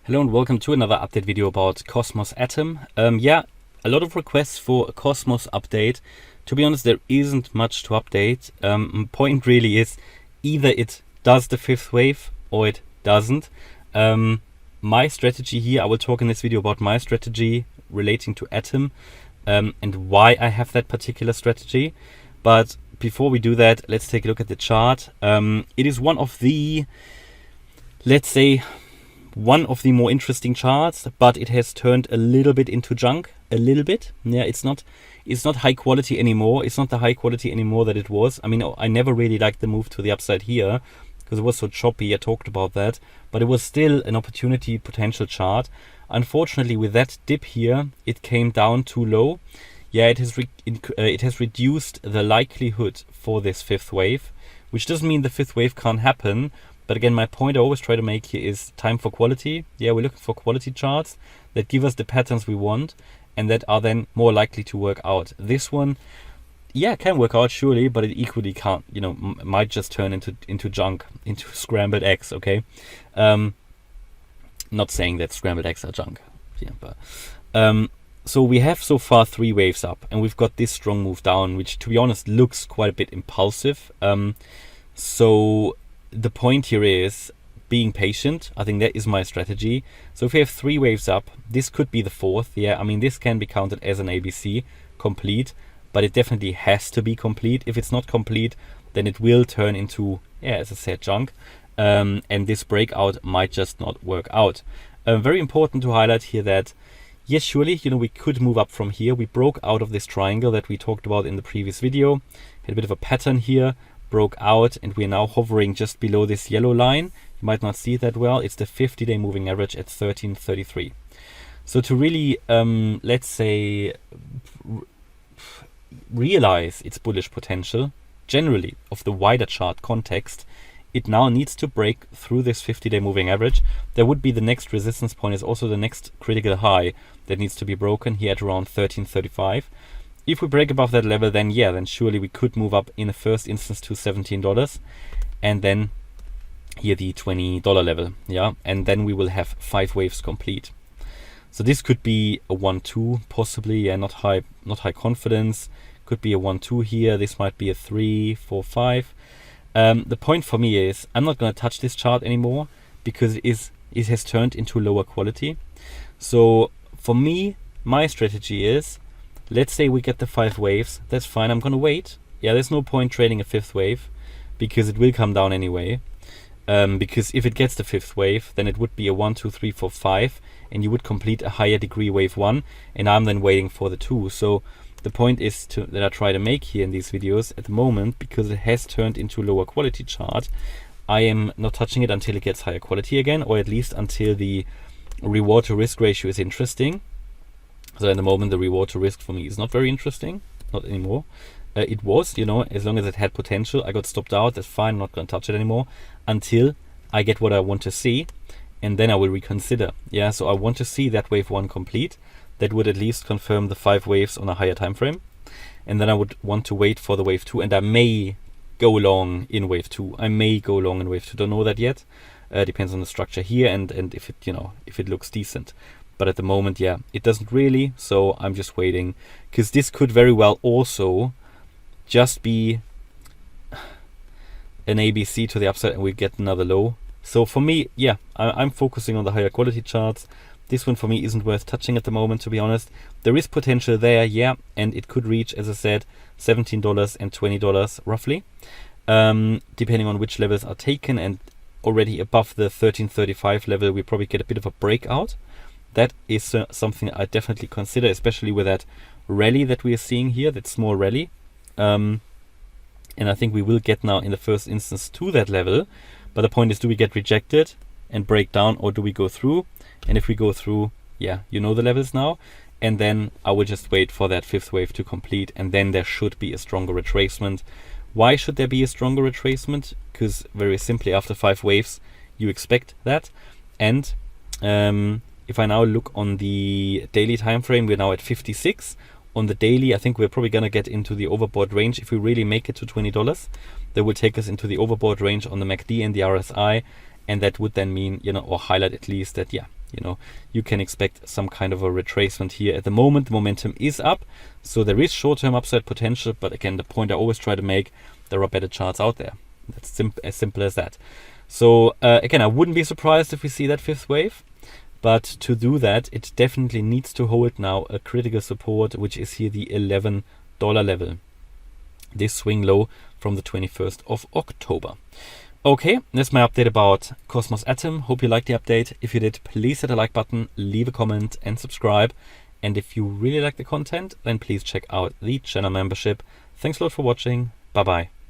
Hello and welcome to another update video about Cosmos Atom. A lot of requests for a Cosmos update. To be honest, there isn't much to update. Point really is either it does the fifth wave or it doesn't. My strategy here, I will talk in this video about my strategy relating to Atom and why I have that particular strategy. But before we do that, let's take a look at the chart. It is one of the, let's say, one of the more interesting charts, but it has turned a little bit into junk. A little bit. Yeah, it's not high quality anymore. It's not the high quality anymore that it was. I mean, I never really liked the move to the upside here because it was so choppy. I talked about that, but it was still an opportunity potential chart. Unfortunately, with that dip here, it came down too low. Yeah, it has reduced the likelihood for this fifth wave, which doesn't mean the fifth wave can't happen. But again, my point I always try to make here is time for quality. Yeah, we're looking for quality charts that give us the patterns we want and that are then more likely to work out. This one, yeah, can work out surely, but it equally can't, might just turn into junk, into scrambled eggs, okay? Not saying that scrambled eggs are junk. Yeah, but so we have so far 3 waves up and we've got this strong move down, which to be honest looks quite a bit impulsive. So the point here is being patient. I think that is my strategy. So if we have 3 waves up, this could be the 4th. Yeah, I mean, this can be counted as an ABC complete, but it definitely has to be complete. If it's not complete, then it will turn into, yeah, as I said, junk. And this breakout might just not work out. Very important to highlight here that, yes, surely, we could move up from here. We broke out of this triangle that we talked about in the previous video. Had a bit of a pattern here. Broke out and we're now hovering just below this yellow line. You might not see it that well. It's the 50-day moving average at 1333. So to really, let's say, realize its bullish potential, generally of the wider chart context, it now needs to break through this 50-day moving average. There would be the next resistance point is also the next critical high that needs to be broken here at around 1335. If we break above that level, then yeah, then surely we could move up in the first instance to $17 and then here the $20 level, yeah, and then we will have 5 waves complete. So this could be a 1-2 possibly, yeah, not high confidence. Could be a 1-2 here. This might be a 3, 4, 5. The point for me is I'm not going to touch this chart anymore because it has turned into lower quality. So for me, my strategy is, let's say we get the 5 waves, that's fine, I'm gonna wait. Yeah, there's no point trading a 5th wave because it will come down anyway. Because if it gets the 5th wave, then it would be a 1, 2, 3, 4, 5 and you would complete a higher degree wave 1 and I'm then waiting for the 2. So the point is that I try to make here in these videos at the moment, because it has turned into lower quality chart, I am not touching it until it gets higher quality again, or at least until the reward to risk ratio is interesting. So at the moment, the reward to risk for me is not very interesting, not anymore. It was, as long as it had potential. I got stopped out, that's fine, I'm not going to touch it anymore until I get what I want to see, and then I will reconsider. Yeah, so I want to see that wave 1 complete. That would at least confirm the 5 waves on a higher time frame. And then I would want to wait for the wave 2, and I may go long in wave 2. I may go long in wave 2, don't know that yet. Depends on the structure here and if it, if it looks decent. But at the moment, yeah, it doesn't really, so I'm just waiting, because this could very well also just be an ABC to the upside and we get another low. So for me, yeah, I'm focusing on the higher quality charts. This one for me isn't worth touching at the moment, to be honest. There is potential there, yeah, and it could reach, as I said, $17 and $20 roughly, depending on which levels are taken, and already above the 1335 level, we probably get a bit of a breakout. That is something I definitely consider, especially with that rally that we are seeing here, that small rally. And I think we will get now in the first instance to that level. But the point is, do we get rejected and break down, or do we go through? And if we go through, yeah, the levels now. And then I will just wait for that 5th wave to complete. And then there should be a stronger retracement. Why should there be a stronger retracement? Because very simply, after 5 waves, you expect that. And if I now look on the daily time frame, we're now at 56. On the daily, I think we're probably going to get into the overbought range. If we really make it to $20, that will take us into the overbought range on the MACD and the RSI. And that would then mean, or highlight at least that, yeah, you can expect some kind of a retracement here. At the moment, the momentum is up, so there is short-term upside potential, but again, the point I always try to make, there are better charts out there. That's as simple as that. So again, I wouldn't be surprised if we see that fifth wave, but to do that, it definitely needs to hold now a critical support, which is here the $11 level. This swing low from the 21st of October. Okay, that's my update about Cosmos Atom. Hope you liked the update. If you did, please hit the like button, leave a comment and subscribe. And if you really like the content, then please check out the channel membership. Thanks a lot for watching. Bye bye.